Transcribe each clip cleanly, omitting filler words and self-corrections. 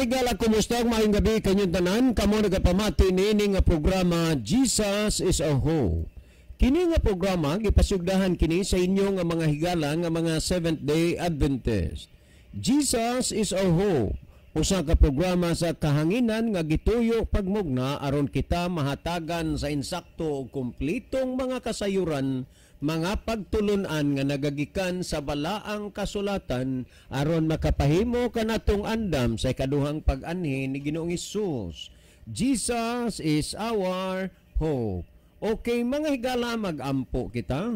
higala, kumusta ang maayong gabi kanyang tanan? Kamo nagapamati niini nga programa Jesus is a Hope. Kini nga programa gipasugdahan kini sa inyo nga mga higala nga mga Seventh-day Adventist. Jesus is a Hope. Usa ka programa sa kahanginan nga gituyo pagmugna aron kita mahatagan sa insakto ug kumpletong mga kasayuran, mga pagtulunan nga nagagikan sa balaang kasulatan aron makapahimo kanatong andam sa ikaduhang pag-anhi ni Ginoong Hesus. Jesus is our hope. Okay, mga higala, mag-ampo kita.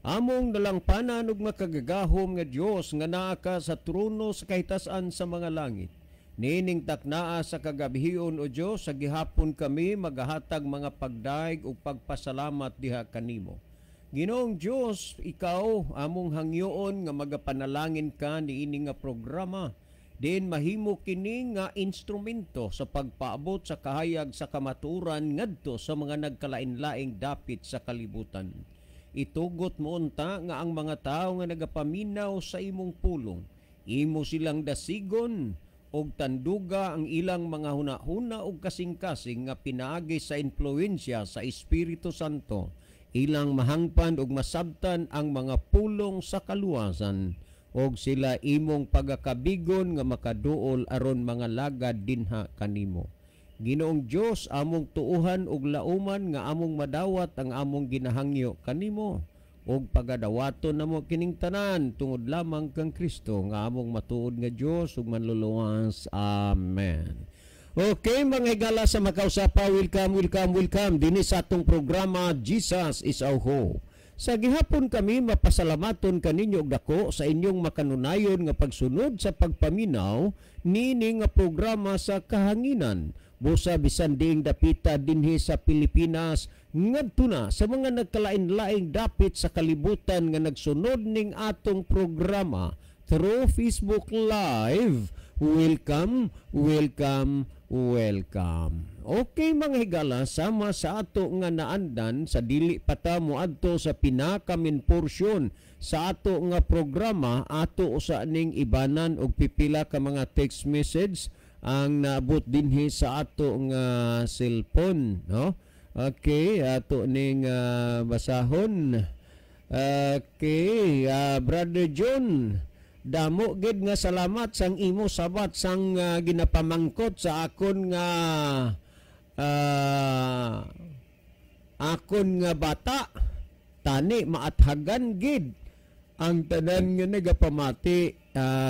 Among dalangpanan ug makagagahom nga Dios nga naa ka sa trono sa kahitasan sa mga langit. Nining taknaa sa kagabihion o Dios, sa gihapon kami magahatag mga pagdaig ug pagpasalamat diha kanimo. Ginoong Dios, ikaw among hangyoon nga magapanalangin ka niini nga programa. Din mahimo kini nga instrumento sa pagpaabot sa kahayag sa kamaturan ngadto sa mga nagkalain-laing dapit sa kalibutan. Itugot mo unta nga ang mga tao nga nagapaminaw sa imong pulong, imo silang dasigon og tanduga ang ilang mga hunahuna og kasing-kasing nga pinaagi sa impluwensya sa Espiritu Santo, ilang mahangpan og masabtan ang mga pulong sa kaluwasan, og sila imong pagakabigon nga makaduol aron mga lagad dinha kanimo. Ginoong Dios, among tuuhan og lauman nga among madawat ang among ginahangyo kanimo, og pagadawaton namo kining tanan tungod lamang kang Kristo nga among matuod nga Dios ug manluluwas. Amen. Okay, mga higala sa makausapa, welcome dinhi sa atong programa Jesus is our Hope. Sa gihapon kami mapasalamaton kaninyo og dako sa inyong makanunayon nga pagsunod sa pagpaminaw niini nga programa sa kahanginan. Busa bisan diing dapita dinhi sa Pilipinas ngadto na sa mga nagkalain-laing dapit sa kalibutan nga nagsunod ning atong programa through Facebook Live. Welcome. Okay, mga higala, sama sa ato nga naandan sa dili pata moadto sa pinakamin porsyon sa ato nga programa, ato usa ning ibanan og pipila ka mga text message ang naabot dinhi sa ato nga cellphone, no? Okay, ato ning basahon. Okay, Brother John, damo gid nga salamat sang imo sabat sang ginapamangkot sa akon nga bata. Tani maathagan gid ang tanan nga nagapamati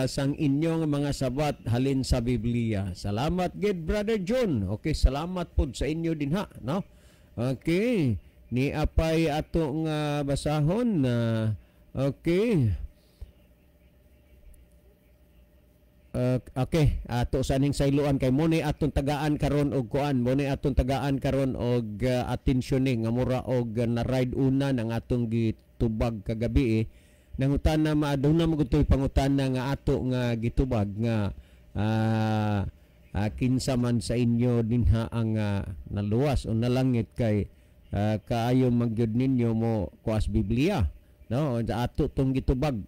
sang inyong mga sabat halin sa Biblia. Salamat gid, Brother John. Okay, salamat pod sa inyo dinha, no? Okay, ni apay ato nga basahon na okay. Okay, ato saning sayloan kay mo ni atong tagaan karon og kuan, mo ni atong tagaan karon og atensyoning nga mura og na-ride una ng atong gitubag kagabi nangutana maaduna mo gutoy pangutana nga ato nga gitubag nga kinsa man sa inyo dinha ang naluwas o nalangit kay kaayo magyud ninyo mo kuas Biblia, no? Ato tong gitubag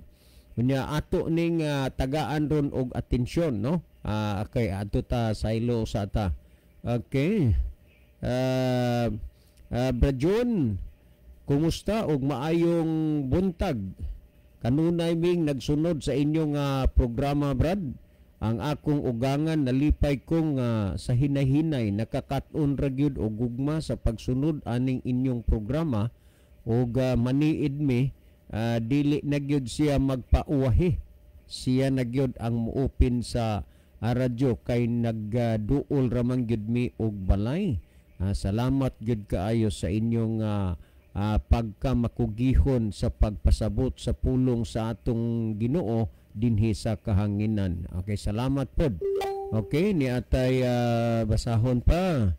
unya ato ning tagaan ron og atensyon, no? Okay, ato ta saylo sa ta. Okay, Brajon, kumusta og maayong buntag? Kanunay ming nagsunod sa inyong programa, Brad. Ang akong ugangan nalipay kong sa hinay-hinay nakakaton ra gyud og gugma sa pagsunod aning inyong programa og maniid mi dili na gyud siya magpauwahi. Siya na gyud ang muupin sa radyo kay nagduol ra man gyud mi og balay. Salamat gyud kaayo sa inyong pagkamakugihon sa pagpasabot sa pulong sa atong Ginoo dinhi sa kahanginan. Okay, salamat pod. Okay, ni atay basahon pa.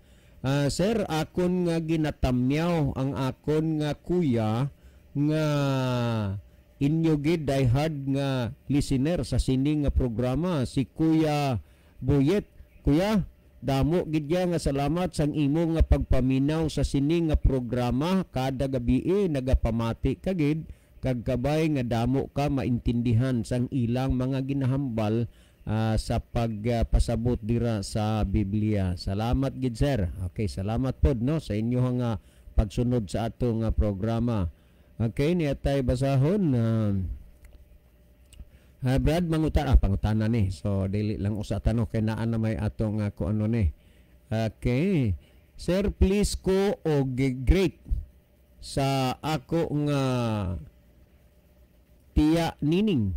Sir, akon nga ginatamyaw ang akon nga kuya nga inyo gid die hard nga listener sa sining nga programa, si Kuya Boyet. Kuya, damo gid nga salamat sang imo nga pagpaminaw sa sining nga programa. Kada gabi nagapamati ka gid kag kabay nga damo ka maintindihan sang ilang mga ginahambal sa pagpasabot dira sa Biblia. Salamat gid sir. Okay, salamat pod no sa inyong pagsunod sa atong programa. Okay, niya tay basahon Brad pangutana ni. So dili lang usa tanong kay naa na may atong kung ano ni. Okay. Sir, please ko og great sa ako nga tiya nining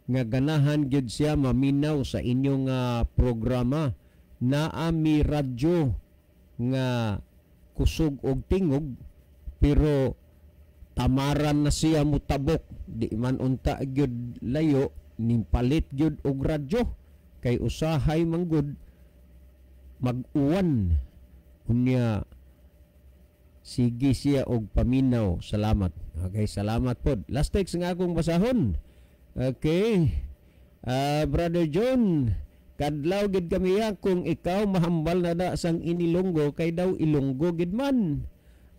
nga ganahan gyud siya maminaw sa inyong programa. Naa mi radyo nga kusog og tingog pero tamaran na siya mutabok, di man unta gyud layo ning palit gyud og radyo kay usahay manggod mag-uwan unya. Sige siya og paminaw. Salamat. Okay, salamat pod. Last text nga akong basahon. Okay. Brother John, kadlaw gid kami kung ikaw mahambal na da sang inilonggo kay daw ilonggo gid man.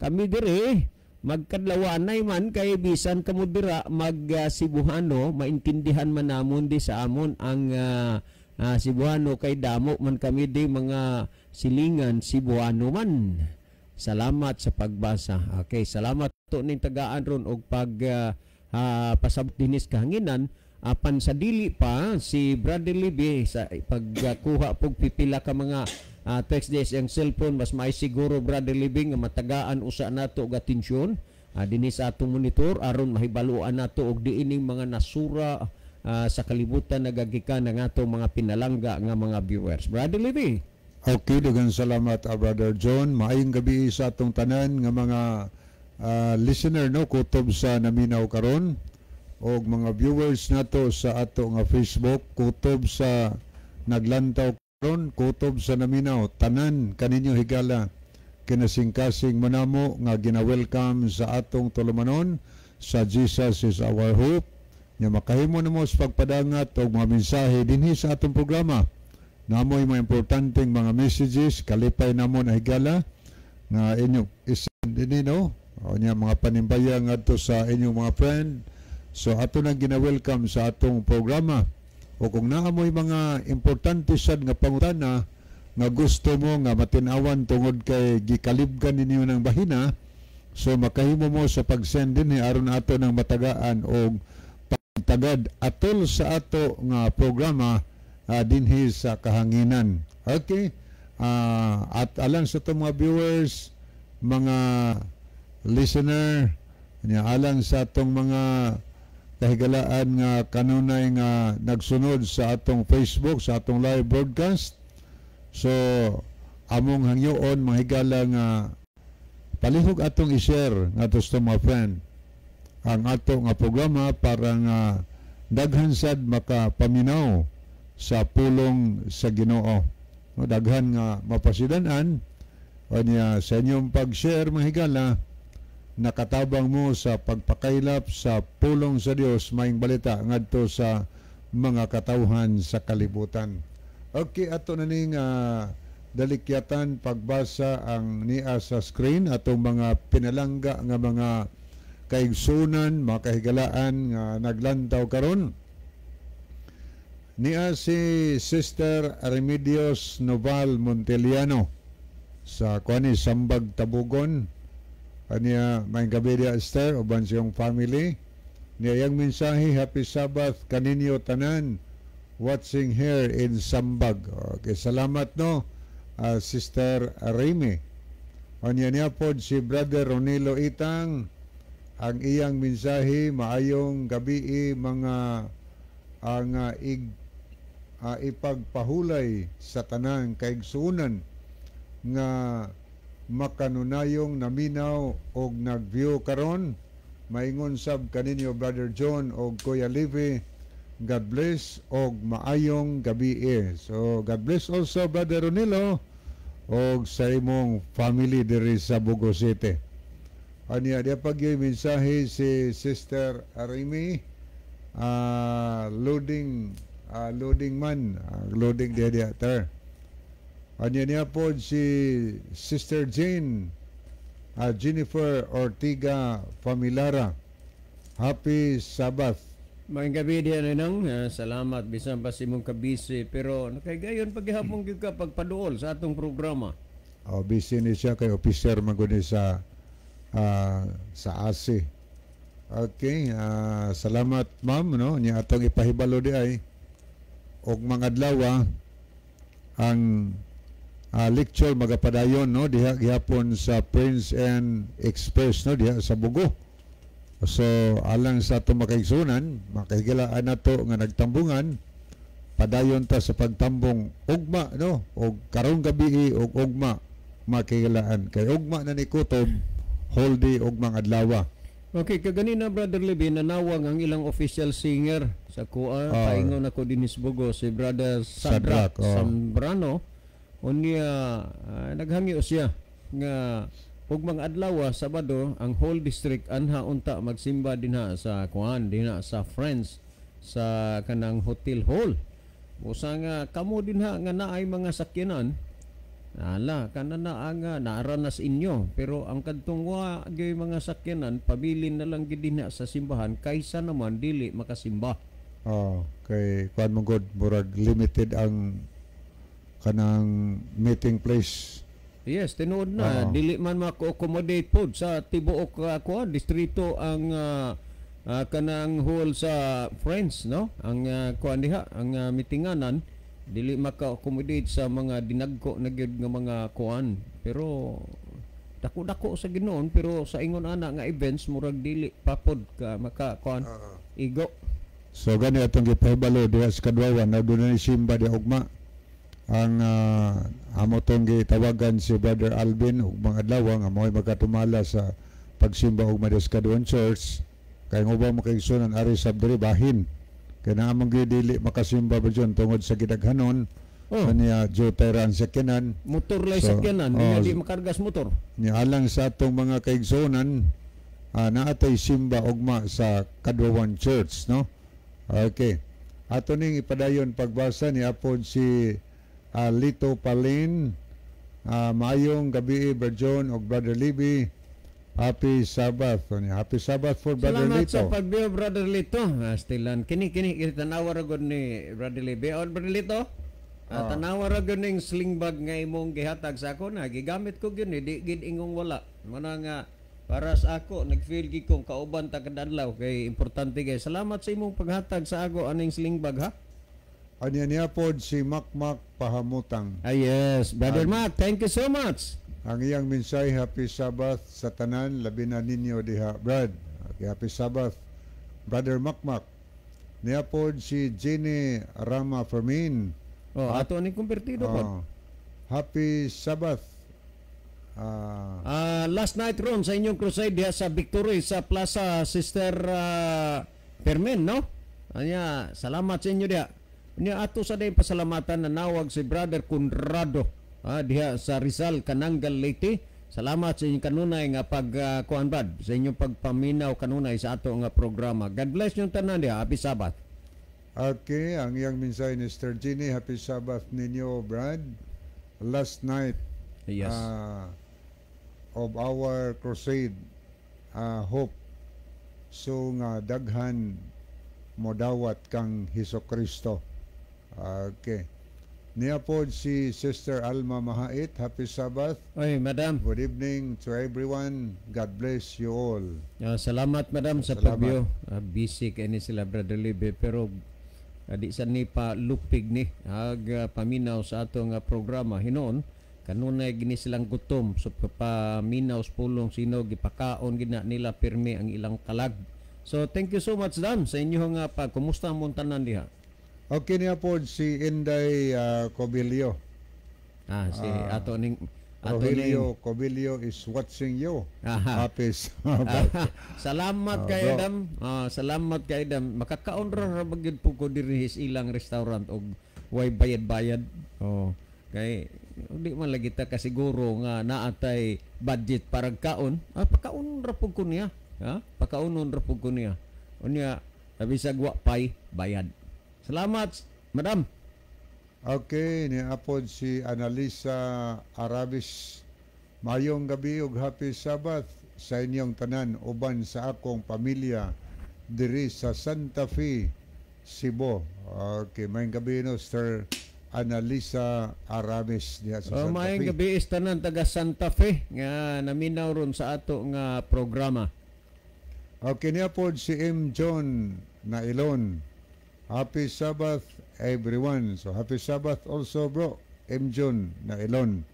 Kami dire magkadlawanay man kay bisan kamo dira mag Cebuano, maintindihan man namon di sa amon ang Cebuano kay damo man kami di mga silingan Cebuano man. Salamat sa pagbasa. Okay, salamat to ning tagaan ron og pag pasabot dinis kahanginan. Apan sa dili pa si Brother Libby sa pagkuha pog pipila ka mga text days ang cellphone, mas may siguro Brother Libby nga matagaan usa nato og atensyon dinhi sa atong monitor aron mahibaluan nato og diining mga nasura sa kalibutan nagagikan ng atong mga pinalangga nga mga viewers. Brother Libby. Okay, daghang salamat Brother John. Maayong gabi sa atong tanan nga mga listener no kutob sa naminaw karon og mga viewers nato sa ato nga Facebook, kutob sa naglantaw karon, kutob sa naminaw, tanan kaninyo higala kinasingkasing manamo nga gina-welcome sa atong tulumanon sa Jesus is our hope. Nya makahimo namo sa pagpadangat og mga mensahe dinhi sa atong programa. Namoy mga importanteng mga messages kalipay namo na higala nga inyo isend dinhi no. O nya mga panimbayang adto sa inyong mga friend. So ato nang gina-welcome sa atong programa. O kung naamoy mga importante sad nga pangutana nga gusto mo nga matin-awan tungod kay gikalibgan ninyo ng bahina, so makahimo mo sa pag-send dinhi aron ato nang matagaan og pagtagad atol sa ato nga programa dinhi sa kahanginan. Okay? At alang sa itong mga viewers, mga listener, alang sa itong mga kahigalaan nga kanunay nga nagsunod sa atong Facebook, sa atong live broadcast. So, among hangyoon, mga higala nga palihog atong i-share nga sa mga friend ang ato nga programa para nga daghan sad makapaminaw sa pulong sa Ginoo. No, daghan nga mapasidanan o niya sa inyong pag-share mga higala nakatabang mo sa pagpakailap sa pulong sa Dios maing balita ngadto sa mga katawhan sa kalibutan. Okay, ato na ning dalikyatan pagbasa ang niya sa screen atong mga pinalangga nga mga kaigsunan, mga kahigalaan nga naglantaw karon. Niya si Sister Remedios Noval Monteliano sa kuani Sambag Tabugon. Aniya may gabi dia Esther uban siyang family. Niya yang mensahe Happy Sabbath kaninyo tanan watching here in Sambag. Okay, salamat no Sister Remy. Aniya niya pod si Brother Ronilo Itang ang iyang mensahe maayong gabi mga ang ipagpahulay sa tanang kaigsunan nga makanunayong naminaw og nagview karon. Maingon sab kaninyo Brother John og Kuya Livy, God bless og maayong gabi. So God bless also Brother Ronilo og sa imong family diri sa Bugo City. Aniya dia pagi mensahe si Sister Arimi loading man loading dia ter. Anya niya po si Sister Jane Jennifer Ortiga Familara. Happy Sabbath Maayong gabi diyan nang salamat bisan pa si mong kabisi pero nakaygayon paghihapon gyud ka pagpaduol sa atong programa. Busy ni siya kay officer man gud ni sa ASE. Okay, salamat ma'am no niya atong ipahibalo di ay og mga adlaw ang lecture magapadayon no diha gihapon sa Prince and Express no diha sa Bugo. So alang sa atong makaigsunan makahigalaan nato nga nagtambungan padayon ta sa pagtambong ugma no og karong gabi og ugma makihigalaan kay ugma na ni kutob whole day ugmang adlaw. Okay, kaganina Brother Libby nanawag ang ilang official singer sa kuha paingon ako din sa Bugo si Brother Sadrak Sambrano unya naghangyo siya nga ug mga adlaw Sabado ang whole district anha unta magsimba dinha sa kuan dinha sa Friends sa kanang hotel hall. Usa nga kamo dinha nga naay mga sakyanan ala kana na ang naaranas inyo pero ang kadtong wa gyud mga sakyanan pabilin na lang gid dinha sa simbahan kaysa naman dili makasimba. Kay kuan mo god murag limited ang kanang meeting place. Yes, tinuod na dili man mako-accommodate pod sa tibuok kuan distrito ang kanang hall sa Friends no ang kuan diha ang mitinganan dili maka-accommodate sa mga dinagko na gyud nga mga kuan pero dako-dako sa Ginoon pero sa ingon ana nga events murag dili papod ka maka kuan igo. So gani atong gipahibalo diha sa Kadwawan na dunay simba di ugma ang amo tong gitawagan si Brother Alvin ug mga adlaw nga mo'y magkatumala sa pagsimba og Madaskaduan Church kay ubang makaigsunan ari sabdiri bahin kay na among dili makasimba ba dyon tungod sa gidaghanon kaniya jutayran sakyanan motor lay sakyanan di makargas motor ni alang sa atong mga kaigsunan naatay simba ugma sa Kadwawan Church no. Okay, ato ning ipadayon pagbasa ni apod si Lito Palin. Maayong gabi Brother John o Brother Libby. Happy Sabbath. Happy Sabbath for Brother Salamat Lito. Salamat sa pagbiyo Brother Lito. Stilan kini tanawa ra gud ni Brother Libby o Brother Lito. Tanawa ra gud ning sling bag nga imong gihatag sa ako na gigamit ko gyud di gid ingong wala. Muna nga para sa ako nagfeel gid kong kauban ta kadadlaw kay importante kay salamat sa imong paghatag sa ako aning sling bag ha. Anya niya pod si Makmak Pahamutang. Yes, Brother Mac, thank you so much. Ang iyang minsay, Happy Sabbath sa tanan, labi na ninyo diha, Brad. Okay, Happy Sabbath, Brother Makmak. Niya pod si Jenny Rama Fermin. Ato ni kumpertido pod. Happy Sabbath. Last night ron sa inyong crusade diha sa Victory sa Plaza Sister Fermin, no? Anya, salamat sa inyo diha. Niya ato sa day pasalamatan na nawag si Brother Conrado diha sa Rizal, Kanangal, Leyte. Salamat sa inyong kanunay nga pagkuan bad sa inyong pagpaminaw kanunay sa ato nga programa. God bless yung tanan diha. Happy Sabbath. Okay, ang iyang minsay ni Sister Jenny, Happy Sabbath ninyo, Brad. Last night yes. Of our crusade, hope. So nga daghan modawat kang Hesukristo. Okay. Niya po si Sister Alma Mahait. Happy Sabbath. Oy, Madam. Good evening to everyone. God bless you all. Salamat, Madam, sa pagbiyo. Busy kay ni sila, Brother Libby. Pero di sa ni pa lupig ni paminaw sa atong programa. Hinoon, kanunay gini silang gutom. So, paminaw sa pulong sino, gipakaon gina nila pirmi ang ilang kalag. So, thank you so much, Dam, sa inyong kumusta ang muntanan diha? Okay niya po si Inday Cobilio. Si ato ning Rogelio Cobilio is watching you. Happy Sabbath. Salamat kay Dam. Salamat kay Dam. Makakaon ra bagid po ko diri sa ilang restaurant og way bayad-bayad. Kay di man lagi ta kasiguro nga naatay budget para kaon. Pakaon ra pud ko niya. Pakaunon ra pud ko niya. Unya bisag wa pay bayad. Salamat, Madam. Okay, niapod si Analisa Arabis. Mayong gabi ug Happy Sabbath sa inyong tanan uban sa akong pamilya diri sa Santa Fe, Cebu. Okay, maayong gabi no, Sir Analisa Aramis diha sa Santa Maayong Fe. gabi is tanan taga Santa Fe nga naminaw ron sa ato nga programa. Okay, niya po si M. John Nailon. Happy Sabbath everyone. So happy Sabbath also bro, M. John Nailon.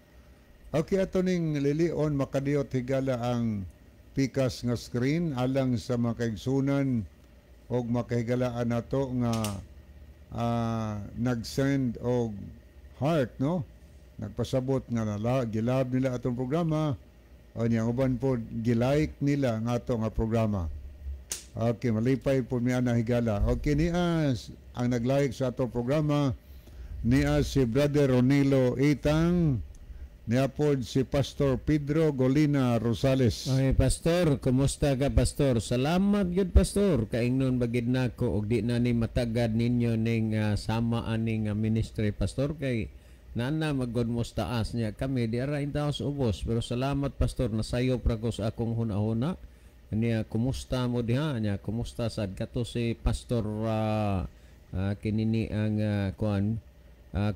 Okay, ato ning lilion makadiyot higala ang pikas nga screen alang sa makaigsunan og makahigalaan nato nga nag-send og heart no, nagpasabot nga gilab nila atong programa o niyang uban po gilike nila nga ato nga programa. Okay, malipay po niya na higala. Okay, niya ang nag-like sa atong programa niya si Brother Ronilo Itang, niya po si Pastor Pedro Golina Rosales. Okay, Pastor, kumusta ka, Pastor? Salamat gyud, Pastor. Kaingnon bagid nako og di na ni matagad ninyo ning sama aning ministry, Pastor, kay nana magod mo taas niya kami di ara intaos ubos. Pero salamat, Pastor, nasayo pra ko sa akong hunahuna. Niya kumusta mo diha niya? Kumusta sad kato si Pastor kinini ang kuan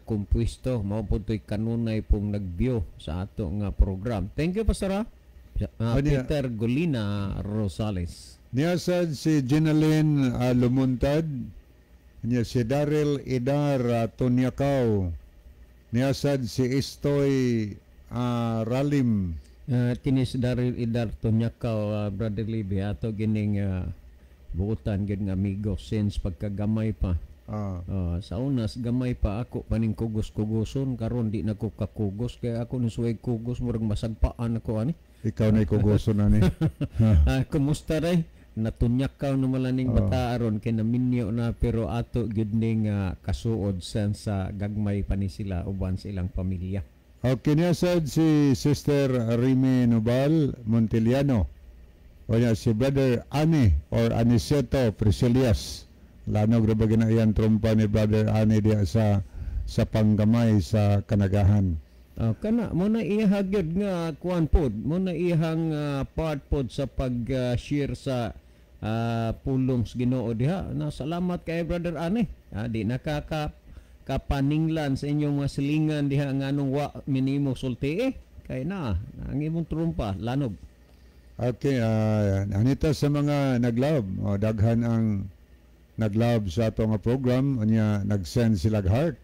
kumpuisto mao puntoy kanunay pong nagbiyo sa ato nga program. Thank you, Pastor. Peter Golina Rosales. Niya sad si Jenaline Lumuntad, niya si Daryl Idar Tonyakaw, niya sad si Istoy Ralim. Tinis Daryl Idar Tonyakaw, Brother Libby, ato gining buutan gid nga amigo since pagkagamay pa. Sa unas gamay pa ako paning kugos-kugoson, karon di na ko kakugos kaya ako nisuway kugos murag masagpaan ako ani. Ikaw na ikugoson ani. Kumusta ray? Natunyakaw na malaning bata aron kay naminyo na pero ato gyud ning kasuod sen sa gagmay pa ni sila uban sa ilang pamilya. Okay, niya sad si Sister Rime Nubal Montiliano. O niya si Brother Ani or Aniceto Priscilias. Lanog ra ba ginayan trompa ni Brother Ani diya sa panggamay sa kanagahan. Kana mo na iya gyud nga kuan pod, mo na iyang part pod sa pag-share sa pulong sa Ginoo diha. Salamat kay Brother Ani. Di kapaninglan sa inyong mga silingan diha nganong wa minimo sulti kay na ang imong trompa lanog. Okay, anita sa mga nag-love, daghan ang nag-love sa ato nga program, niya nag-send sila heart.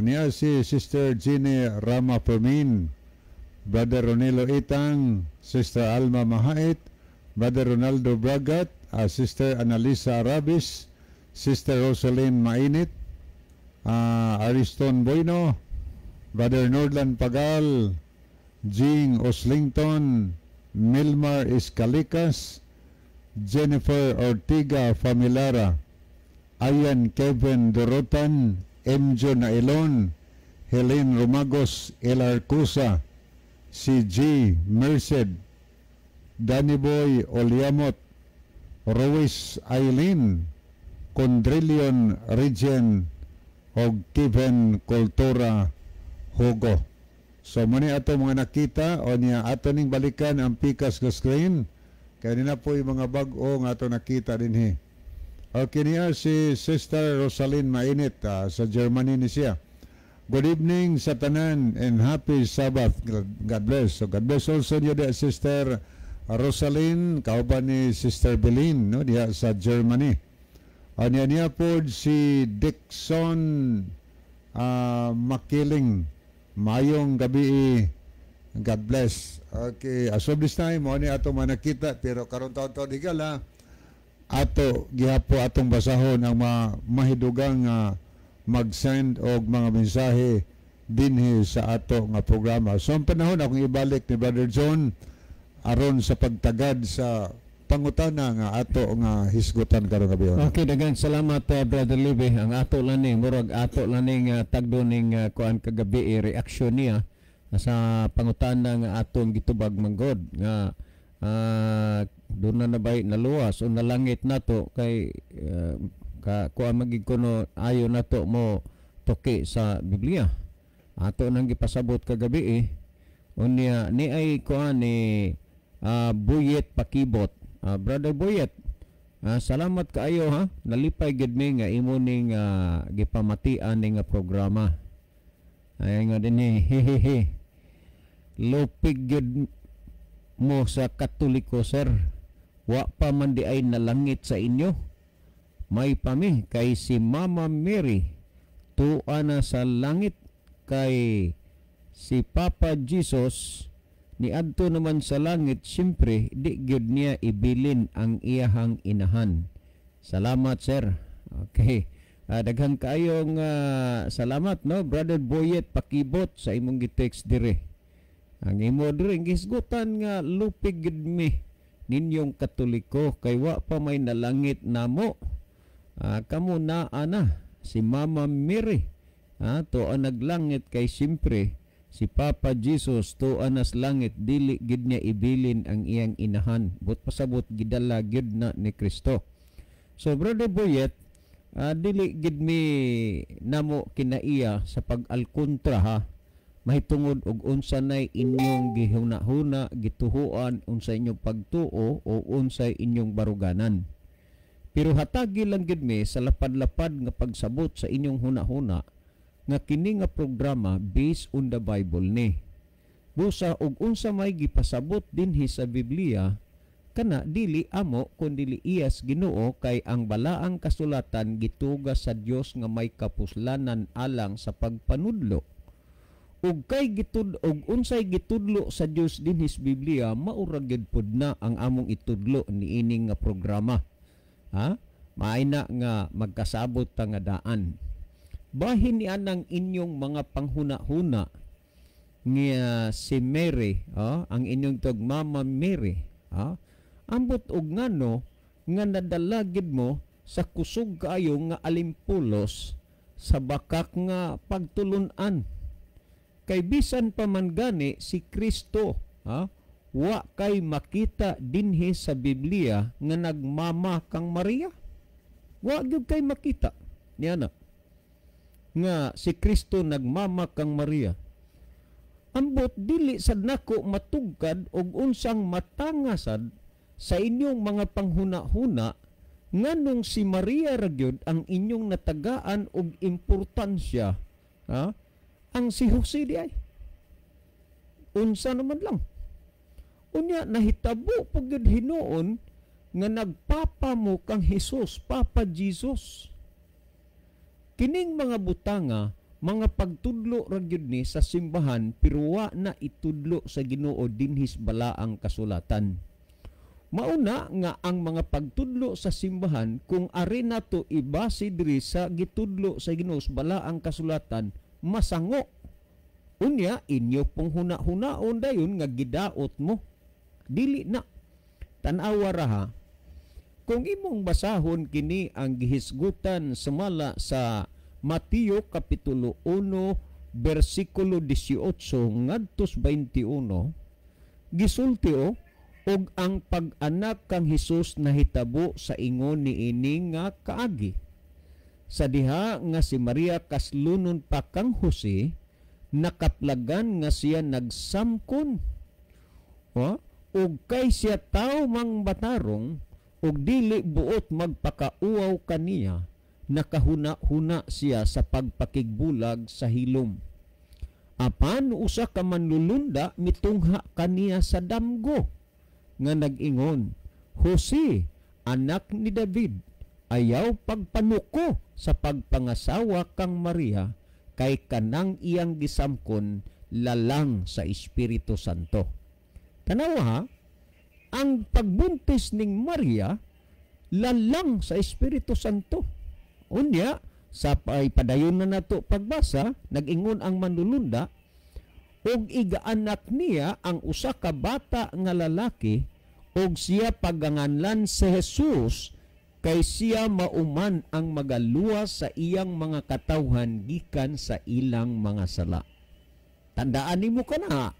Niya si Sister Jeannie Rama Permin, Brother Ronilo Itang, Sister Alma Mahait, Brother Ronaldo Bragat, Sister Analisa Arabis, Sister Rosaline Mainit, Ariston Bueno, Brother Nordland Pagal, Jing Oslington, Milmar Escalicas, Jennifer Ortiga Familara, Ayan Kevin Dorotan, Emjo Nailon, Helen Romagos Elarcusa, si G. Merced, Danny Boy Oliamot, Ruiz Aileen, Condrillion Regen, o Kevin Cultura Hugo. So muna ato mga nakita o niya ato ning balikan ang pikas nga screen. Kaya nila po yung mga bag-o nga ito nakita din he. Okay niya si Sister Rosaline Mainit sa Germany ni siya. Good evening sa tanan and happy Sabbath. God bless. So God bless also niyo da Sister Rosaline, kauban ni Sister Belin no, diya sa Germany. Niya po si Dixon Makiling. Mayong gabi. God bless. Okay, as of this time, mo ni ato manakita pero karon taon-taon higala ato gihapo atong basahon ang mahidugang mag-send og mga mensahe dinhi sa ato nga programa. So ang panahon akong ibalik ni Brother John aron sa pagtagad sa pangutana nga ato nga hisgutan karon gabi. Okay, daghang salamat Brother Libby. Ang ato laning murag ato laning tagdo ning kuan kagabi reaksyon niya sa pangutana nga atong gitubag manggod nga doon na nabay naluwas o nalangit nato kay kuan magig kuno ayo nato mo toki sa Biblia. Ato nang gipasabot kagabi unya ni ay kuan ni Buyet Pakibot. Brother Buyet, Salamat kaayo ha. Nalipay gid mi nga imo ning gipamatian ning programa. Ay nga dinhi hehehe. Lupig gid mo sa Katoliko, sir. Wa pa man di ay nalangit sa inyo. May pami kay si Mama Mary tuwa na sa langit, kay si Papa Jesus ni adto naman sa langit, siyempre di gyud niya ibilin ang iyahang inahan. Salamat, sir. Okay. Daghang kaayong salamat, no, Brother Boyet Pakibot, sa imong gi-text dire. Ang imo dire gisgutan nga lupig gid mi ninyong Katoliko, kay wa pa may nalangit namo. Kamo na ana si Mama Mary. To ang naglangit, kay siyempre si Papa Jesus to anas langit, dili gid niya ibilin ang iyang inahan. But pasabot gidala gid na ni Kristo. So Brother Boyet, dili gid mi namo kinaiya sa pag-alkontra ha. Mahitungod og unsa nay inyong gihuna-huna, gituhuan, unsa inyong pagtuo o unsa inyong baruganan. Pero hatagi lang gid mi sa lapad-lapad nga pagsabot sa inyong huna-huna nga kini nga programa based on the Bible ni. Busa og unsa may gipasabot dinhi sa Biblia, kana dili amo kundi iyas Ginoo, kay ang balaang kasulatan gitugas sa Dios nga may kapuslanan alang sa pagpanudlo. Ug kay og unsay gitudlo sa Dios dinhi sa Biblia, maura gid pud na ang among itudlo niining nga programa. Maayna nga magkasabot ta nga daan. Bahin ni anang inyong mga panghuna-huna nga si Mary, ang inyong tog Mama Mary, ambot og ngano nga nadalagid mo sa kusog kaayo nga alimpulos sa bakak nga pagtulunan. Kay bisan pa man gani si Kristo, wa kay makita dinhi sa Biblia nga nagmama kang Maria. Wa gyud kay makita niana nga si Kristo nagmama kang Maria. Ambot dili sad nako matugkad og unsang matangasad sa inyong mga panghuna-huna nganong si Maria ra gyud ang inyong natagaan og importansya. Ang si Jose di ay unsa naman lang. Unya nahitabo pud gyud hinuon nga nagpapa mo kang Hesus, Papa Jesus. Kining mga butanga, mga pagtudlo ra gyud ni sa simbahan, pero wa na itudlo sa Ginoo dinhis balaang kasulatan. Mauna nga ang mga pagtudlo sa simbahan, kung ari nato ibase diri sa gitudlo sa Ginoo sa balaang kasulatan, masango. Unya inyo pong huna-hunaon dayon nga gidaot mo. Dili na. Tan-awa ra ha. Kung imong basahon kini ang gihisgutan sumala sa Mateo Kapitulo 1, versikulo 18 ngadtos 21, gisulti og ang pag-anak kang Hesus nahitabo sa ingon niini nga kaagi. Sa diha nga si Maria kaslunon pa kang Jose, nakaplagan nga siya nagsamkon. Og kay siya tao mang batarong, og dili buot magpakauaw kaniya, nakahuna-huna siya sa pagpakigbulag sa hilom. Apan usa ka manlulunda mitungha kaniya sa damgo nga nag-ingon, Jose, anak ni David, ayaw pagpanuko sa pagpangasawa kang Maria, kay kanang iyang gisamkon lalang sa Espiritu Santo. Tanawa ha, ang pagbuntis ning Maria lalang sa Espiritu Santo. Unya, sa padayon na nato pagbasa, nag-ingon ang manlulunda, og igaanak niya ang usa ka bata nga lalaki, og siya paganganlan si Jesus, kay siya mauman ang magaluwas sa iyang mga katawhan gikan sa ilang mga sala. Tandaan nimo kana,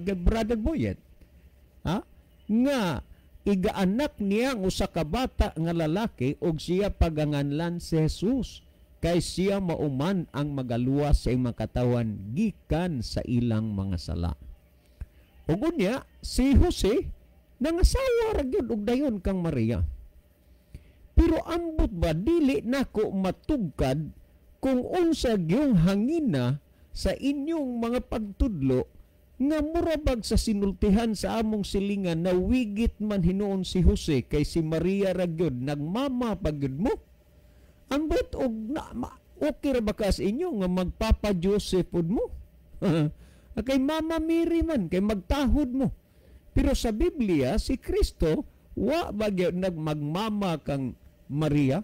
Brother Boyet, nga igaanak niya ang usa ka bata nga lalaki, og siya paganganlan si Jesus, kay siya mauman ang magaluwas sa iyang mga katawhan gikan sa ilang mga sala. Ug unya si Jose nangasawa ra gyud og dayon kang Maria. Pero ambot ba dili nako matugkad kung unsa gyung hangina sa inyong mga pagtudlo nga murabag sa sinultihan sa among silingan na wigit man hinuon si Jose kay si Maria ra gyud nagmama pagyud mo. Ambot og okay ra ba ka sa inyo nga magpapa Joseph pod mo? Kay Mama Mary man kay magtahod mo. Pero sa Biblia si Kristo wa ba gyud nagmagmama kang Maria?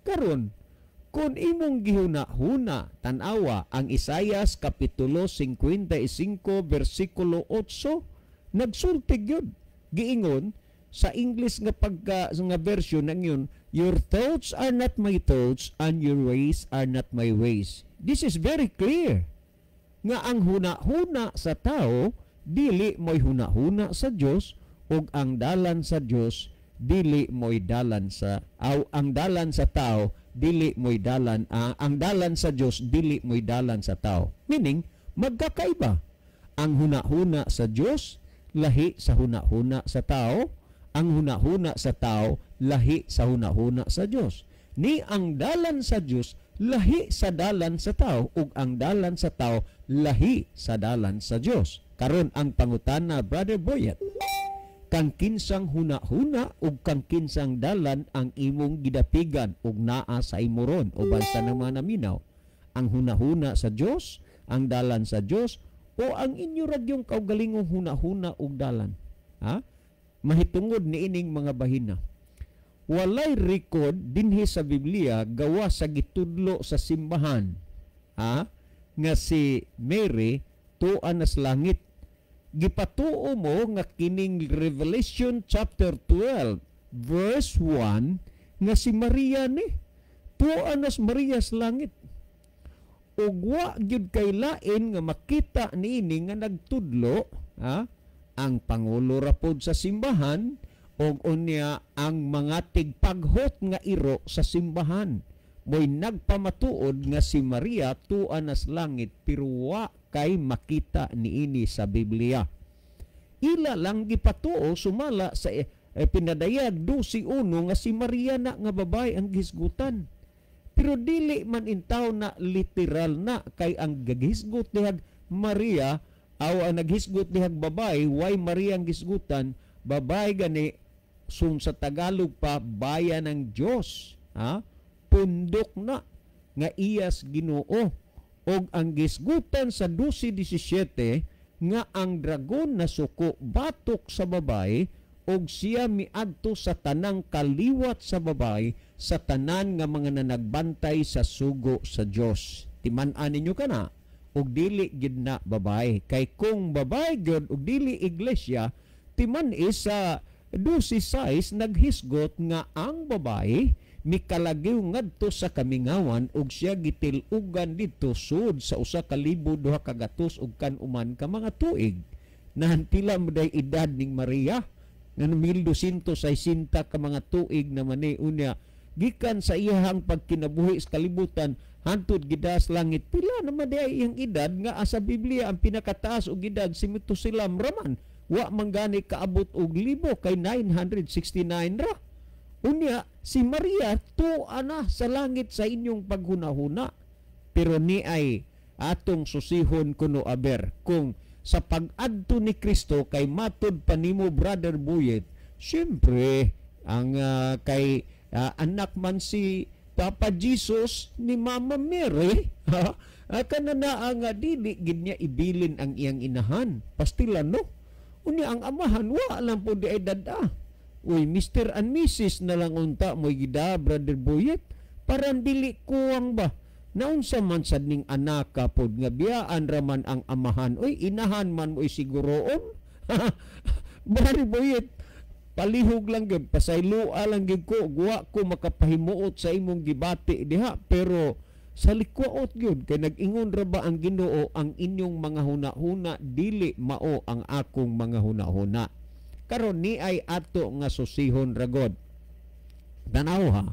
Karon, kung imong gihuna-huna tan-awa ang Isaias kapitulo 55 versikulo 8, nagsultig yun. Giingon sa English nga nga version ng yun, your thoughts are not my thoughts and your ways are not my ways. This is very clear. Nga ang huna-huna sa tao dili mo'y huna-huna sa Dios ug ang dalan sa Dios dili mo'y dalan sa ang dalan sa tao dili mo'y dalan ang dalan sa Dios dili mo'y dalan sa tao. Meaning magkakaiba. Ang huna-huna sa Dios lahi sa huna-huna sa tao, ang huna-huna sa tao lahi sa huna-huna sa Dios. Ni ang dalan sa Dios lahi sa dalan sa tao ug ang dalan sa tao lahi sa dalan sa Dios. Karon ang pangutana, Brother Boyet, kang kinsang huna-huna ug kang kinsang dalan ang imong gidapigan ug naa sa imoron o basta ng mga naminaw, ang huna-huna sa Dios, ang dalan sa Dios, o ang inyo ragyong kaugalingong huna-huna ug dalan? Mahitungod ni ining mga bahina. Walay record dinhi sa Biblia gawa sa gitudlo sa simbahan nga si Mary tuan nas langit. Gipatuo mo nga kining Revelation chapter 12 verse 1 nga si Maria ni tuan nas Maria sa langit. Ug wa gyud kay lain nga makita niini nga nagtudlo ang pangulo ra pod sa simbahan ug unya ang mga tigpaghot nga iro sa simbahan. Mo'y nagpamatuod nga si Maria tuan nas langit pero wa kay makita niini sa Biblia. Ila lang gipatuo sumala sa pinadayag 12:1 nga si Maria na nga babay ang gisgutan. Pero dili man intaw na literal na kay ang gagisgot dihag Maria ang naghisgot dihag babay, why Maria ang gisgutan, babay gani sun sa Tagalog pa bayan ng Dios. Pundok na nga iyas Ginoo. Og ang gisgutan sa 12:17 nga ang dragon na suko batok sa babay og siya miadto sa tanang kaliwat sa babay sa tanan nga mga nanagbantay sa sugo sa Dios. Timan-an ninyo kana og dili gid na babay. Kay kung babay gyud og dili iglesia, timan sa 12:6 naghisgot nga ang babay mikalagiw ngadto sa kamingawan ug siya gitilugan dito sud sa 1,200 ug kanuman ka mga tuig. Nahantila mo day edad ning Maria nga 1260 ka mga tuig na mani unya gikan sa iyahang pagkinabuhi sa kalibutan hantod gidas langit. Pila naman day iyang edad nga sa Biblia ang pinakataas og edad si Metuselam raman. Wa man gani kaabot og 1,000 kay 969 ra. Unya, si Maria tuan na sa langit sa inyong paghunahuna. Pero ni ay atong susihon kuno aber kung sa pag-adto ni Kristo kay matud pa nimo Brother Buyet, syempre ang kay anak man si Papa Jesus ni Mama Mary, kanana ang dili gid niya ibilin ang iyang inahan. Pastilan no. Unya ang amahan wa lang po di edad Uy, Mr. and Mrs. na lang unta mo gida, Brother Boyet. Parang dili kuwang ba? Naunsa man sad ning anak ka pod nga biyaan raman ang amahan. Uy, inahan man mo siguroon. Brother Boyet, palihog lang gyud, pasaylua lang gyud ko. Wa ko makapahimuot sa imong gibati diha. Pero sa likwaot gyud kay nag-ingon ra ba ang Ginoo ang inyong mga huna-huna dili mao ang akong mga huna-huna. Karon ni ay ato nga susihon ragod. Tanaw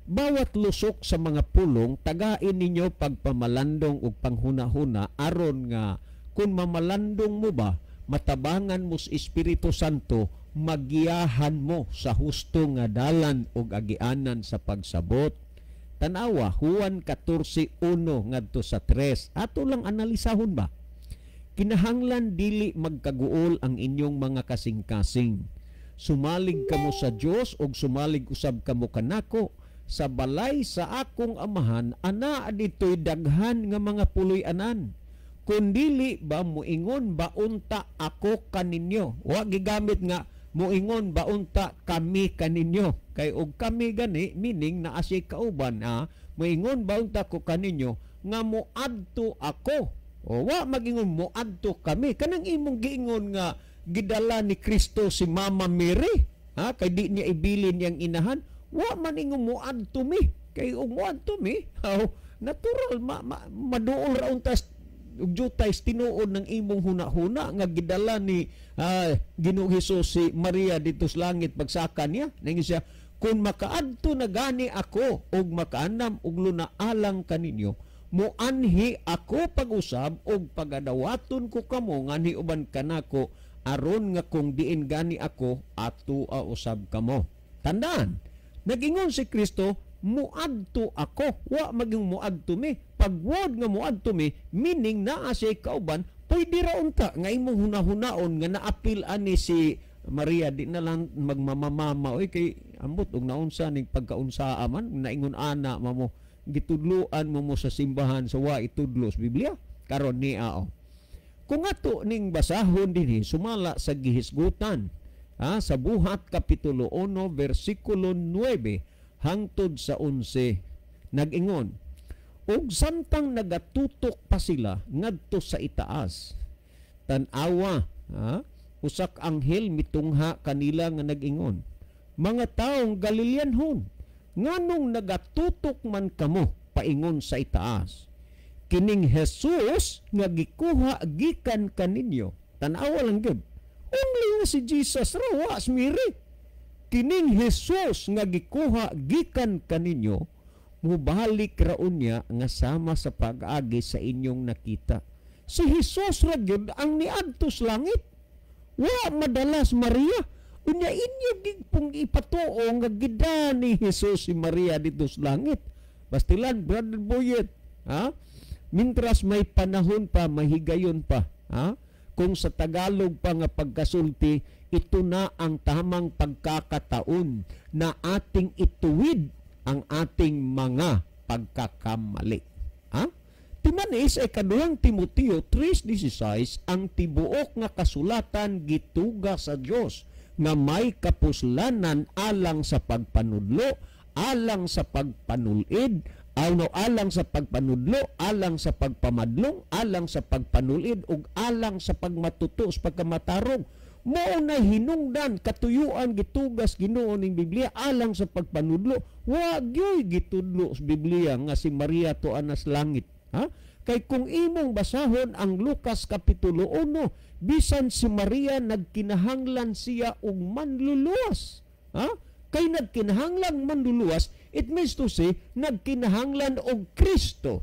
bawat lusok sa mga pulong tagain ninyo pagpamalandong ug panghuna-huna aron nga kung mamalandong mo ba matabangan mo sa Espiritu Santo magiyahan mo sa husto nga dalan ug agianan sa pagsabot. Tanawa, Juan 14:1 ngadto sa 3. Ato lang analisahon ba? Kinahanglan dili magkaguol ang inyong mga kasing-kasing. Sumalig kamo sa Dios ug sumalig usab kamo kanako. Sa balay sa akong amahan, ana adito'y daghan nga mga puloy-anan. Kung dili ba muingon ba unta ako kaninyo? Wa gigamit nga muingon ba unta kami kaninyo. Kay og kami gani meaning naa siya kauban muingon ba unta ko kaninyo nga moadto ako. O wa magingon moadto kami. Kanang imong giingon nga gidala ni Kristo si Mama Mary, kay di niya ibilin yang inahan. Wa man ingon moadto mi. Kay og moadto mi, natural maduol ra untas ug jutay tinuod ng imong huna-huna nga gidala ni Ginoong Hesus si Maria dito sa langit pagsaka niya. Nangin siya, kung makaadto na gani ako ug makaanam ug lunaalang kaninyo, muanhi ako pag-usab ug pagadawaton ko kamo nganhi uban kanako aron nga kung diin gani ako atua usab kamo. Tandaan, nagingon si Kristo, muadto ako, wa maging muadto mi. Pag word nga muadto mi, meaning naa siya kauban, pwede ra unta nga imong hunahunaon nga naapil ani si Maria, di na lang magmamamama oy kay ambot og naunsa ning pagkaunsaa man naingon ana mo gitudloan mo sa simbahan sa wa itudlo sa Biblia karon ni kung ato ning basahon dinhi sumala sa gihisgutan sa Buhat kapitulo 1 bersikulo 9 hangtod sa 11 nag-ingon, og samtang nagatutok pa sila ngadto sa itaas, tan-awa usak anghel mitungha kanila nga nag-ingon, mga taong Galileanhon, nganong nagatutok man kamo paingon sa itaas? Kining Jesus nga gikuha gikan kaninyo, tan-awa lang gyud, only nga si Jesus rawa smiri. Kining Jesus nga gikuha gikan kaninyo, mubalik raon niya nga sama sa pag-agi sa inyong nakita. Si Jesus ra gyud ang niadto sa langit. Wa madalas Maria. Unya inyo di pong ipatuo nga gida ni Jesus si Maria dito sa langit. Bastilan, Brother Boyet, mintras may panahon pa, mahigayon pa, kung sa Tagalog pa nga pagkasulti, ito na ang tamang pagkakataon na ating ituwid ang ating mga pagkakamali. Timanis ay kaduhang Timoteo 3:16 ang tibuok nga kasulatan gituga sa Dios nga may kapuslanan alang sa pagpanudlo, alang sa pagpanulid, alang sa pagpanudlo, alang sa pagpamadlong, alang sa pagpanulid ug alang sa pagmatuto sa pagkamatarong. Mao na hinungdan katuyuan gitugas Ginoo ning Biblia alang sa pagpanudlo. Wa gyoy gitudlo sa Biblia nga si Maria tuan sa langit. Kay kung imong basahon ang Lucas kapitulo 1, bisan si Maria nagkinahanglan siya og manluluwas. Kay nagkinahanglan manluluwas, it means to say nagkinahanglan og Kristo.